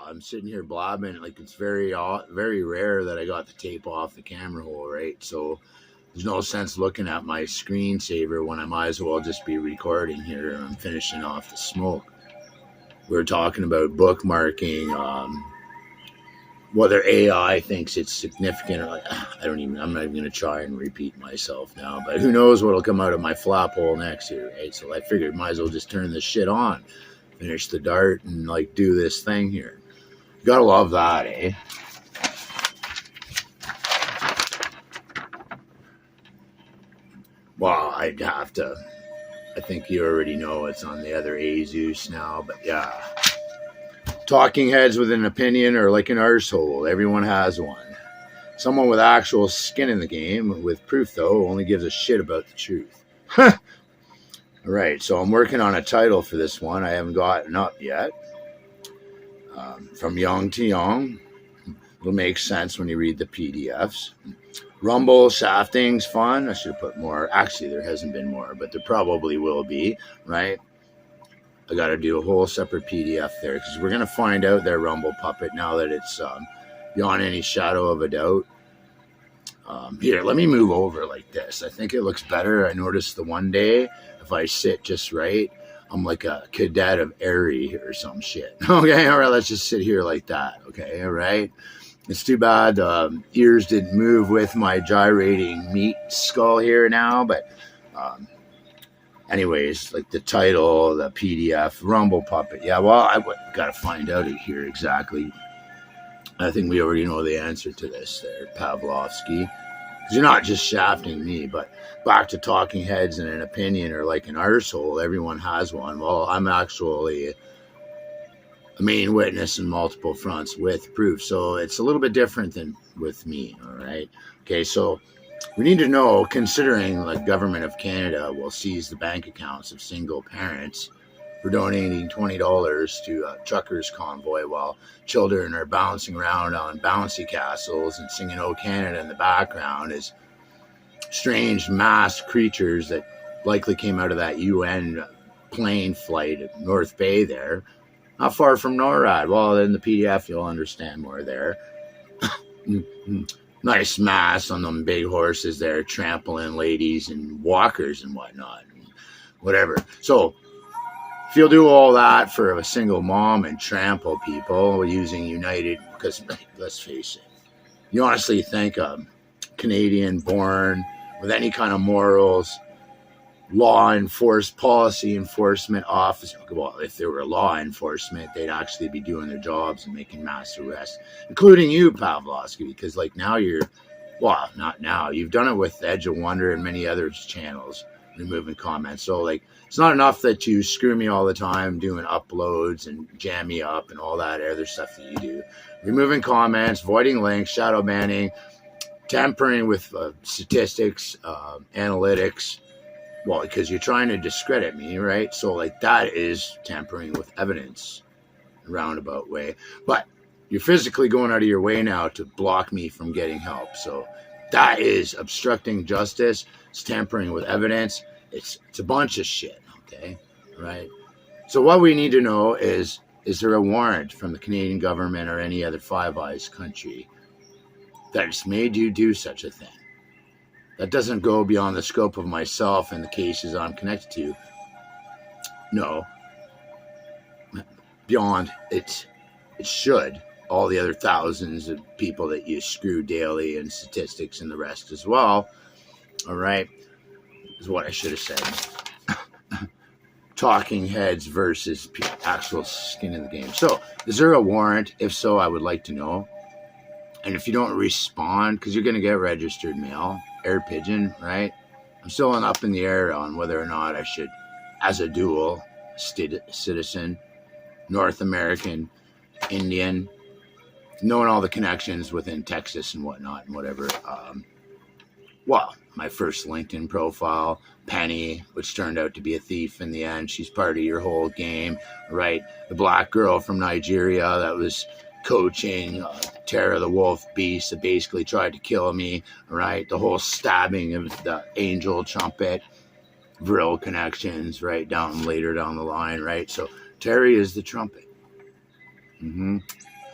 I'm sitting here blabbing. Like, it's very rare that I got the tape off the camera hole, right? So there's no sense looking at my screensaver when I might as well just be recording here and I'm finishing off the smoke. We were talking about bookmarking, whether AI thinks it's significant or like, I'm not even going to try and repeat myself now, but who knows what'll come out of my flap hole next year, right? So I figured might as well just turn this shit on, finish the dart, and like do this thing here. You gotta love that, eh? Well, I'd have to, I think you already know it's on the other Azus now, but yeah. Talking heads with an opinion are like an arsehole. Everyone has one. Someone with actual skin in the game, with proof though, only gives a shit about the truth. All right, so I'm working on a title for this one. I haven't gotten up yet. From young to young. It'll make sense when you read the PDFs. Rumble, shafting's fun. I should have put more. Actually, there hasn't been more, but there probably will be, right? I got to do a whole separate PDF there because we're going to find out their Rumble puppet now that it's beyond any shadow of a doubt. Here, let me move over like this. I think it looks better. I noticed the one day, if I sit just right, I'm like a cadet of Airy or some shit. Okay, all right, let's just sit here like that. Okay, all right. It's too bad ears didn't move with my gyrating meat skull here now, but... anyways, like the title, the PDF, Rumble puppet. Yeah, well, I got to find out here exactly. I think we already know the answer to this there, Pavlovski. Because you're not just shafting me, but back to talking heads and an opinion or like an arsehole. Everyone has one. Well, I'm actually a main witness in multiple fronts with proof. So it's a little bit different than with me, all right? Okay, so... we need to know, considering the government of Canada will seize the bank accounts of single parents for donating $20 to a truckers convoy while children are bouncing around on bouncy castles and singing "Oh Canada" in the background as strange masked creatures that likely came out of that UN plane flight at North Bay there, not far from NORAD. Well, in the PDF you'll understand more there. Nice mass on them big horses there, trampling ladies and walkers and whatnot, and whatever. So, if you'll do all that for a single mom and trample people using United, because let's face it, you honestly think a Canadian born with any kind of morals, policy enforcement officer, well, if there were law enforcement, they'd actually be doing their jobs and making mass arrests, including you, Pavlovski, because now you're, well, not now, you've done it with Edge of Wonder and many other channels, removing comments. So it's not enough that you screw me all the time doing uploads and jam me up and all that other stuff that you do. Removing comments, voiding links, shadow banning, tampering with statistics, analytics. Well, because you're trying to discredit me, right? So, that is tampering with evidence, in a roundabout way. But you're physically going out of your way now to block me from getting help. So, that is obstructing justice. It's tampering with evidence. It's a bunch of shit, okay? Right? So, what we need to know is there a warrant from the Canadian government or any other Five Eyes country that's made you do such a thing? That doesn't go beyond the scope of myself and the cases I'm connected to. No. Beyond it should. All the other thousands of people that you screw daily and statistics and the rest as well. All right. Is what I should have said. Talking heads versus actual skin in the game. So, is there a warrant? If so, I would like to know. And if you don't respond, because you're going to get registered mail, air pigeon, right? I'm still up in the air on whether or not I should, as a dual citizen, North American, Indian, knowing all the connections within Texas and whatnot and whatever. Well, my first LinkedIn profile, Penny, which turned out to be a thief in the end. She's part of your whole game, right? The black girl from Nigeria that was coaching Tara the Wolf Beast that basically tried to kill me, right? The whole stabbing of the angel trumpet, Vril connections, right? Later down the line, right? So Terry is the trumpet.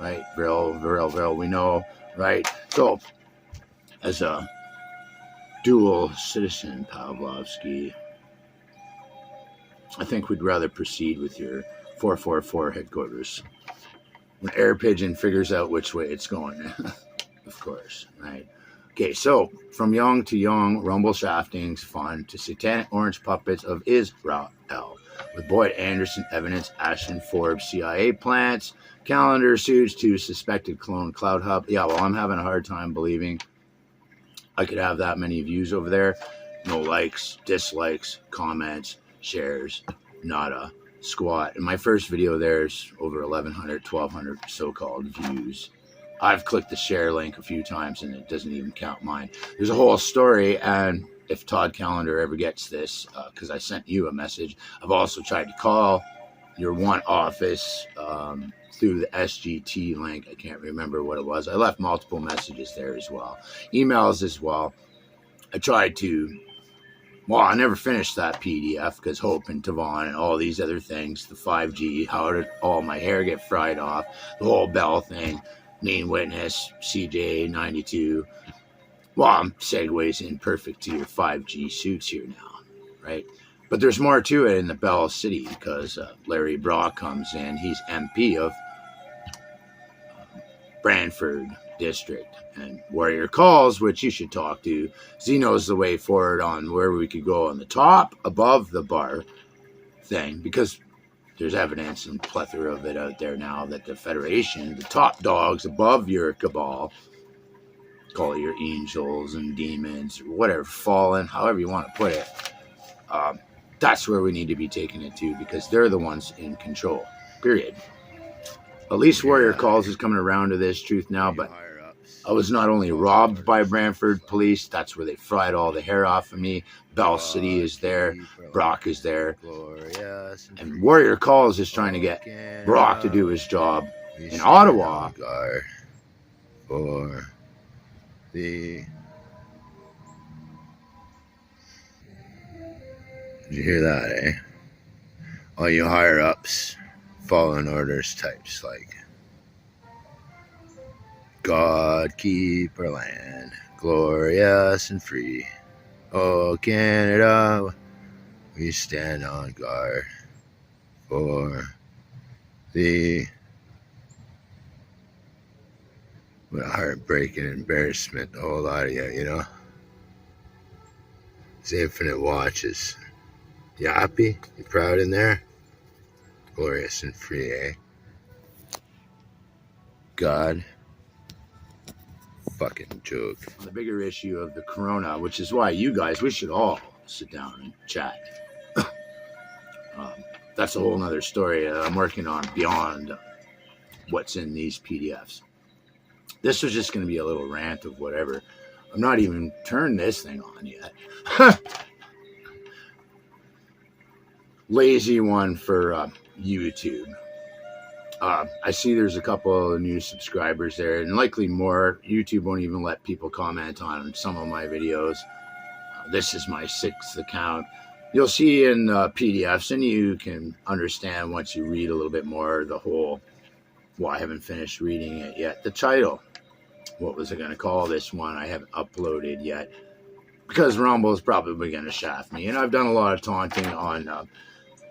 right? Vril, we know, right? So, as a dual citizen, Pavlovski, I think we'd rather proceed with your 444 headquarters. When Air Pigeon figures out which way it's going, of course, right? Okay, so from young to young, rumble shaftings fun to satanic orange puppets of Israel, with Boyd Anderson evidence, Ashton Forbes CIA plants, calendar suits to suspected clone Clouthub. Yeah, well, I'm having a hard time believing I could have that many views over there. No likes, dislikes, comments, shares, nada, squat. In my first video, there's over 1,100, 1,200 so-called views. I've clicked the share link a few times and it doesn't even count mine. There's a whole story, and if Todd Callender ever gets this, because I sent you a message, I've also tried to call your one office through the SGT link. I can't remember what it was. I left multiple messages there as well. Emails as well. I tried to, well, I never finished that PDF because Hope and Tavon and all these other things, the 5G, how did all my hair get fried off, the whole Bell thing, main witness, CJay 92. Well, segues in perfect to your 5G suits here now, right? But there's more to it in the Bell City because Larry Brock comes in. He's MP of Brantford District. And Warrior Calls, which you should talk to, he knows the way forward on where we could go on the top, above the bar thing, because there's evidence and plethora of it out there now that the Federation, the top dogs above your cabal, call it your angels and demons, or whatever, fallen, however you want to put it, that's where we need to be taking it to, because they're the ones in control, period. At least Warrior Calls is coming around to this truth now, but I was not only robbed by Brantford Police, that's where they fried all the hair off of me. Bell City is there, Brock is there, and Warrior Calls is trying to get Brock to do his job in Ottawa. For the... Did you hear that, eh? All you higher-ups, following orders types like God keep our land glorious and free. Oh, Canada, we stand on guard for the... What a heartbreaking embarrassment, a whole lot of you know? It's infinite watches. You happy? You proud in there? Glorious and free, eh? God. Fucking joke. The bigger issue of the corona, which is why you guys, we should all sit down and chat. That's a whole nother story that I'm working on beyond what's in these PDFs. This was just going to be a little rant of whatever. I'm not even turned this thing on yet. Lazy one for YouTube. I see there's a couple of new subscribers there, and likely more. YouTube won't even let people comment on some of my videos. This is my 6th account. You'll see in PDFs, and you can understand once you read a little bit more the whole, well, I haven't finished reading it yet. The title, what was I going to call this one? I haven't uploaded yet, because Rumble is probably going to shaft me, and I've done a lot of taunting on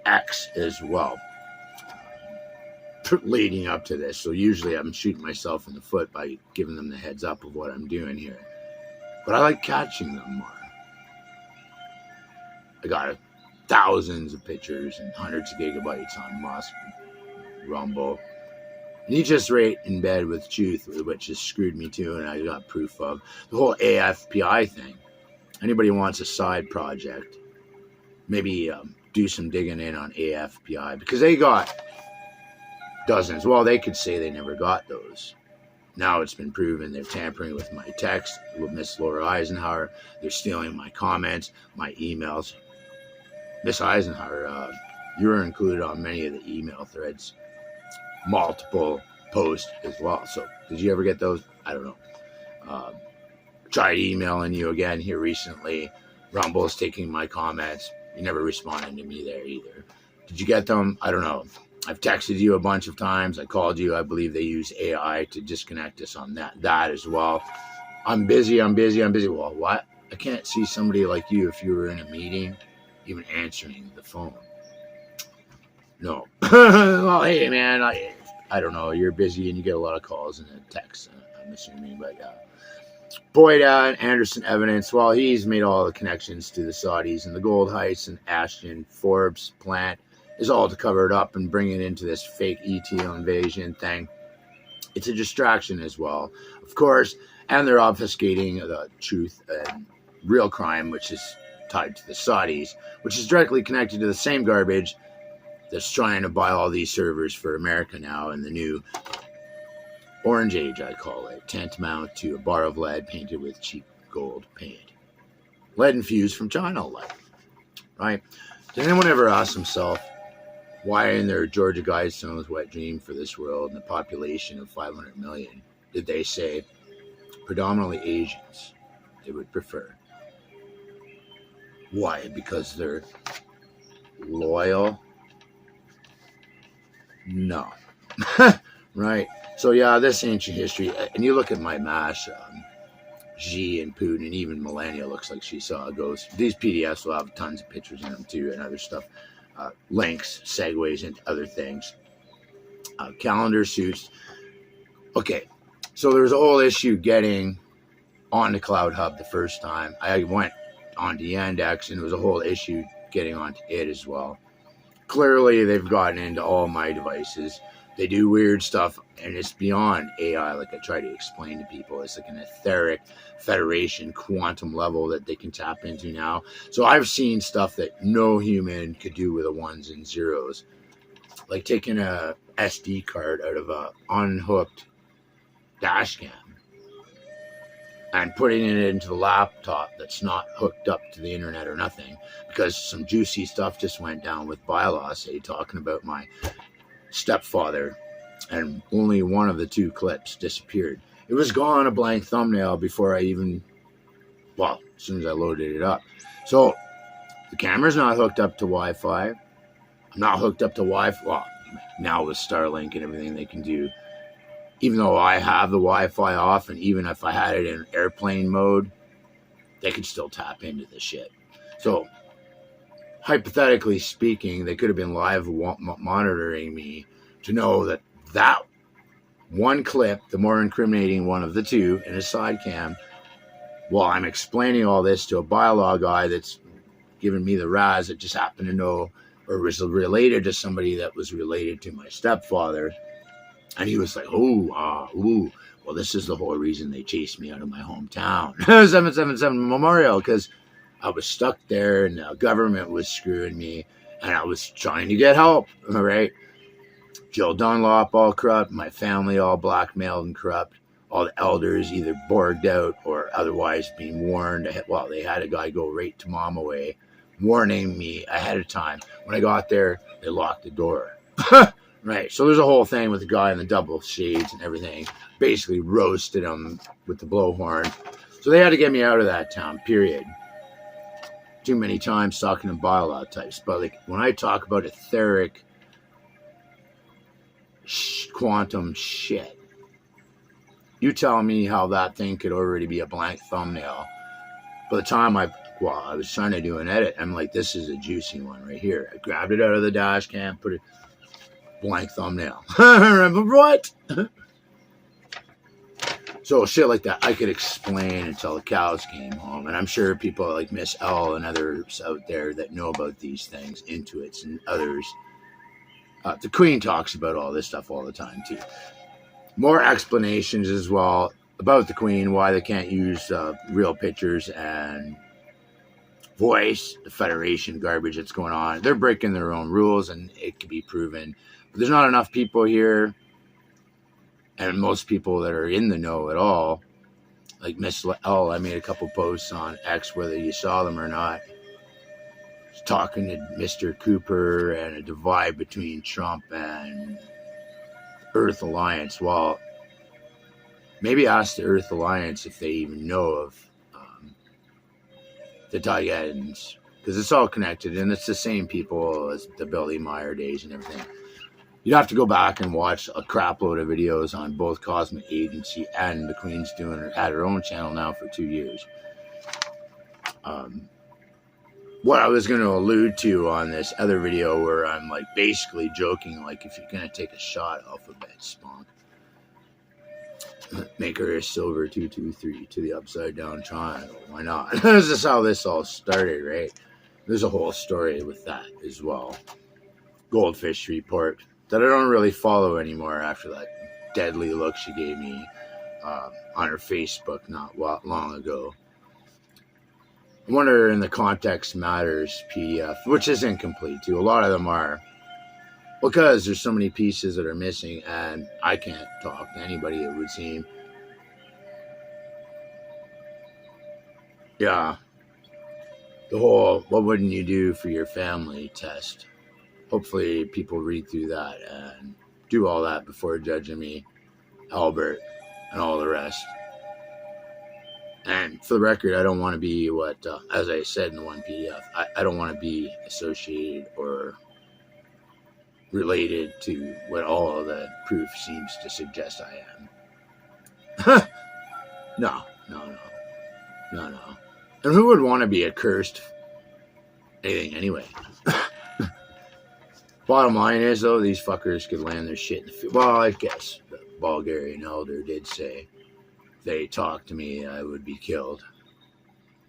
X as well leading up to this, so usually I'm shooting myself in the foot by giving them the heads up of what I'm doing here, but I like catching them more. I got thousands of pictures and hundreds of gigabytes on Musk, Rumble, and he just right in bed with truth, which has screwed me too, and I got proof of the whole AFPI thing. Anybody wants a side project, maybe do some digging in on AFPI, because they got dozens. Well, they could say they never got those. Now it's been proven they're tampering with my text with Miss Laura Eisenhower. They're stealing my comments, my emails. Miss Eisenhower, you were included on many of the email threads, multiple posts as well. So did you ever get those? I don't know. Tried emailing you again here recently. Rumble's taking my comments. You never responded to me there either. Did you get them? I don't know. I've texted you a bunch of times. I called you. I believe they use AI to disconnect us on that as well. I'm busy. Well, what? I can't see somebody like you if you were in a meeting, even answering the phone. No. Well, hey, man, I don't know. You're busy and you get a lot of calls and texts, I'm assuming. But Boyd Anderson evidence, well, he's made all the connections to the Saudis and the gold heists and Ashton Forbes plant is all to cover it up and bring it into this fake ETO invasion thing. It's a distraction as well, of course, and they're obfuscating the truth and real crime, which is tied to the Saudis, which is directly connected to the same garbage that's trying to buy all these servers for America now in the new Orange Age, I call it, tantamount to a bar of lead painted with cheap gold paint. Lead infused from China lead, right? Did anyone ever ask themselves, why in their Georgia Guidestone's wet dream for this world and the population of 500 million did they say predominantly Asians they would prefer? Why? Because they're loyal? No. Right? So yeah, this ancient history, and you look at my mash, Xi and Putin, and even Melania looks like she saw a ghost. These PDFs will have tons of pictures in them too and other stuff. Links, segues into other things. Calendar suits. Okay, so there was a whole issue getting onto Clouthub the first time. I went onto Yandex, and it was a whole issue getting onto it as well. Clearly, they've gotten into all my devices. They do weird stuff, and it's beyond AI, like I try to explain to people. It's like an etheric federation quantum level that they can tap into now. So I've seen stuff that no human could do with the ones and zeros. Like taking a SD card out of a unhooked dash cam and putting it into the laptop that's not hooked up to the internet or nothing, because some juicy stuff just went down with bylaw, say, talking about my stepfather, and only one of the two clips disappeared. It was gone, a blank thumbnail, before I even, well, as soon as I loaded it up. So the camera's not hooked up to Wi-Fi. I'm not hooked up to Wi-Fi. Well, now with Starlink and everything they can do, even though I have the Wi-Fi off, and even if I had it in airplane mode, they could still tap into the shit. So hypothetically speaking, they could have been live monitoring me to know that that one clip, the more incriminating one of the two, in a side cam, while I'm explaining all this to a bylaw guy that's giving me the razz that just happened to know or was related to somebody that was related to my stepfather. And he was like, well, this is the whole reason they chased me out of my hometown. 777 Memorial, because I was stuck there and the government was screwing me and I was trying to get help, all right? Joe Dunlop all corrupt, my family all blackmailed and corrupt, all the elders either borged out or otherwise being warned. Well, they had a guy go right to mom away, warning me ahead of time. When I got there, they locked the door. Right, so there's a whole thing with the guy in the double shades and everything. Basically roasted him with the blowhorn. So they had to get me out of that town, period. Too many times talking to bylaw types. But like when I talk about etheric quantum shit, you tell me how that thing could already be a blank thumbnail. By the time I was trying to do an edit, I'm like, this is a juicy one right here. I grabbed it out of the dash cam, put it blank thumbnail. What? So shit like that I could explain until the cows came home. And I'm sure people like Miss L and others out there that know about these things, Intuits and others. The Queen talks about all this stuff all the time too. More explanations as well about the Queen, why they can't use real pictures and voice, the Federation garbage that's going on. They're breaking their own rules and it can be proven. But there's not enough people here, and most people that are in the know at all, like Miss L, I made a couple posts on X, whether you saw them or not, talking to Mr. Cooper and a divide between Trump and Earth Alliance. Well, maybe ask the Earth Alliance if they even know of the Tayans, because it's all connected and it's the same people as the Billy Meyer days and everything. You'd have to go back and watch a crap load of videos on both Cosmic Agency and the Queen's doing it at her own channel now for 2 years. What I was going to allude to on this other video where I'm like basically joking, like if you're going to take a shot alphabet spunk, make her a silver 223 to the upside down triangle. Why not? This is how this all started, right? There's a whole story with that as well. Goldfish report that I don't really follow anymore after that deadly look she gave me on her Facebook not long ago. I wonder in the Context Matters PDF, which is incomplete too. A lot of them are, because there's so many pieces that are missing and I can't talk to anybody, it would seem. Yeah. The whole, what wouldn't you do for your family test. Hopefully people read through that and do all that before judging me, Albert, and all the rest. And for the record, I don't want to be what, as I said in the one PDF, I don't want to be associated or related to what all of the proof seems to suggest I am. No. And who would want to be accursed anything anyway? Bottom line is, though, these fuckers could land their shit in the field. Well, I guess the Bulgarian elder did say if they talked to me, I would be killed.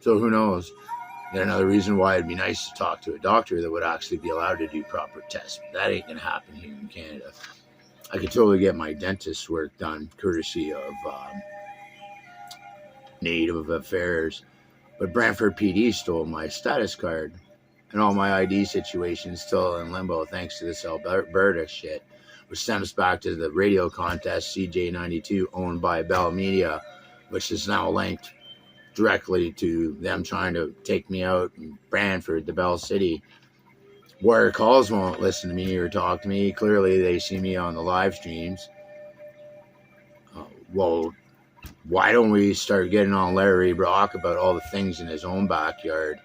So who knows? Yet another reason why it'd be nice to talk to a doctor that would actually be allowed to do proper tests. But that ain't going to happen here in Canada. I could totally get my dentist's work done, courtesy of Native Affairs. But Brantford PD stole my status card. And all my ID situations still in limbo thanks to this Alberta shit, which stems back to the radio contest CJay 92 owned by BELL Media, which is now linked directly to them trying to take me out in Brantford, the Bell City. Wire calls won't listen to me or talk to me. Clearly they see me on the live streams. Well, why don't we start getting on Larry Brock about all the things in his own backyard?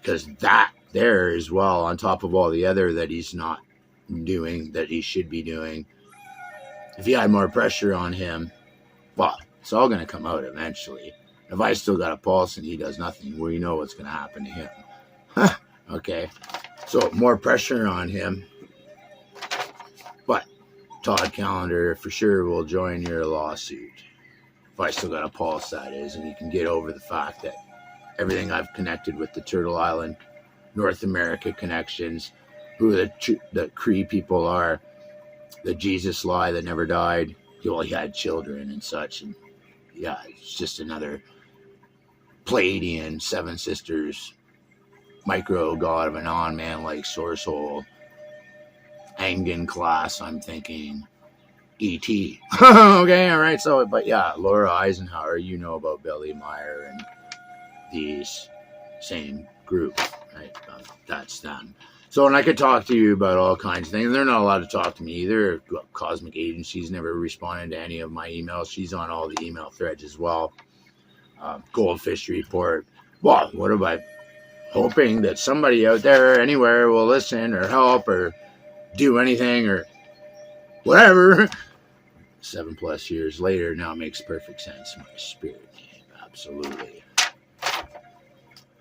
Because that there as well, on top of all the other that he's not doing, that he should be doing. If he had more pressure on him, well, it's all going to come out eventually. If I still got a pulse and he does nothing, well, you know what's going to happen to him. Okay, so more pressure on him. But Todd Callender for sure will join your lawsuit. If I still got a pulse, that is, and you can get over the fact that everything I've connected with the Turtle Island, North America connections, who the Cree people are, the Jesus lie that never died. Well, he had children and such, and yeah, it's just another Pleiadian, Seven Sisters, micro god of a non-man-like source hole, Angan class, I'm thinking, E.T. Okay, all right, so, but yeah, Laura Eisenhower, you know about Billy Meyer and these same group, right? That's them. So, and I could talk to you about all kinds of things. They're not allowed to talk to me either. Cosmic Agency's never responded to any of my emails. She's on all the email threads as well. Goldfish report. Well, what am I hoping that somebody out there anywhere will listen or help or do anything or whatever. 7+ years later, now it makes perfect sense. My spirit name, absolutely.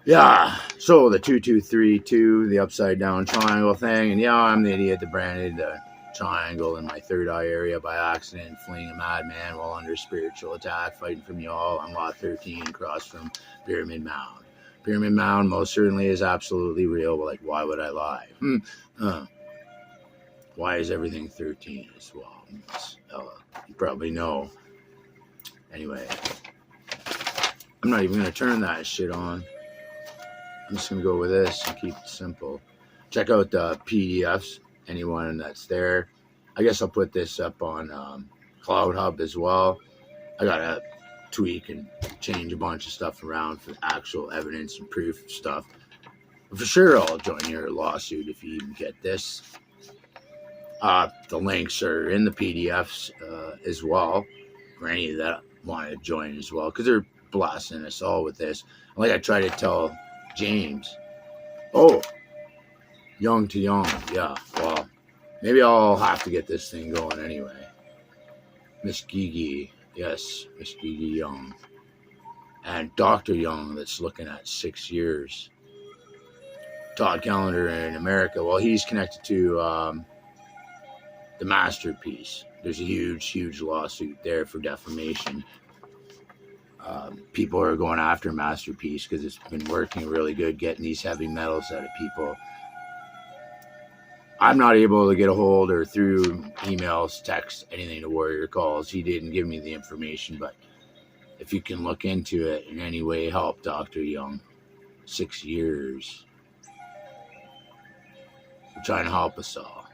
Yeah, so the 2232, the upside down triangle thing, and yeah, I'm the idiot that branded the triangle in my third eye area by accident, fleeing a madman while under spiritual attack, fighting from y'all on lot 13 across from Pyramid Mound. Pyramid Mound most certainly is absolutely real, but like, why would I lie? Why is everything 13 as well? You probably know. Anyway, I'm not even going to turn that shit on. I'm just going to go with this and keep it simple. Check out the PDFs, anyone that's there. I guess I'll put this up on Clouthub as well. I got to tweak and change a bunch of stuff around for the actual evidence and proof stuff. But for sure, I'll join your lawsuit if you even get this. The links are in the PDFs as well, for any that want to join as well, because they're blasting us all with this. Like I try to tell James, oh, young to young, yeah, well, Maybe I'll have to get this thing going anyway. Miss Gigi. Yes, Miss Gigi Young. And Dr. Young, that's looking at 6 years. Todd Callender in America. Well, he's connected to the Masterpiece. There's a huge lawsuit there for defamation. People are going after Masterpiece because it's been working really good getting these heavy metals out of people. I'm not able to get a hold or through emails, text, anything to Warrior Calls. He didn't give me the information, but if you can look into it in any way, help Dr. Young. 6 years. We're trying to help us all.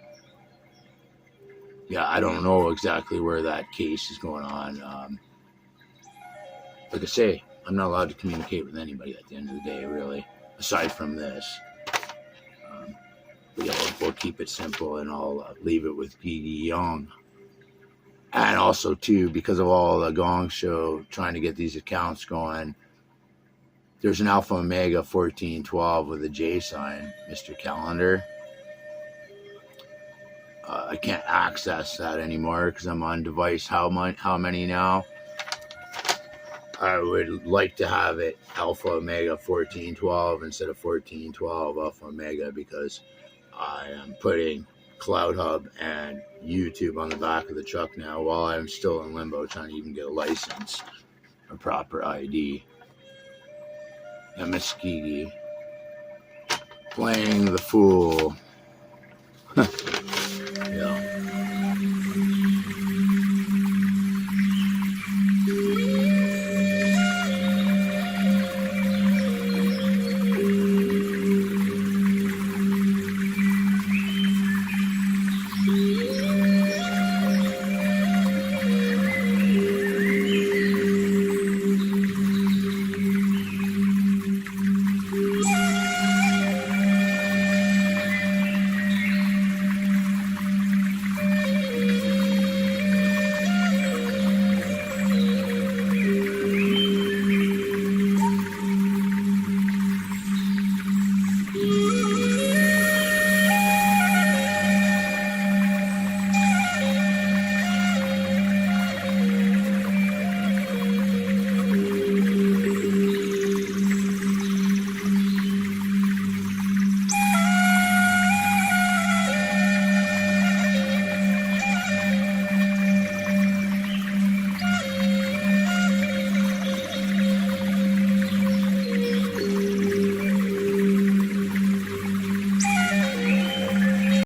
Yeah, I don't know exactly where that case is going on. Like I say, I'm not allowed to communicate with anybody at the end of the day, really, aside from this. But yeah, we'll keep it simple, and I'll leave it with Gigi Young. And also, too, because of all the Gong Show trying to get these accounts going, there's an Alpha Omega 1412 with a J sign, Mr. Calendar. I can't access that anymore because I'm on device how many now? I would like to have it Alpha Omega 1412 instead of 1412 Alpha Omega, because I am putting Clouthub and YouTube on the back of the truck now while I'm still in limbo trying to even get a license, a proper ID. And Miss Gigi playing the fool. Yeah.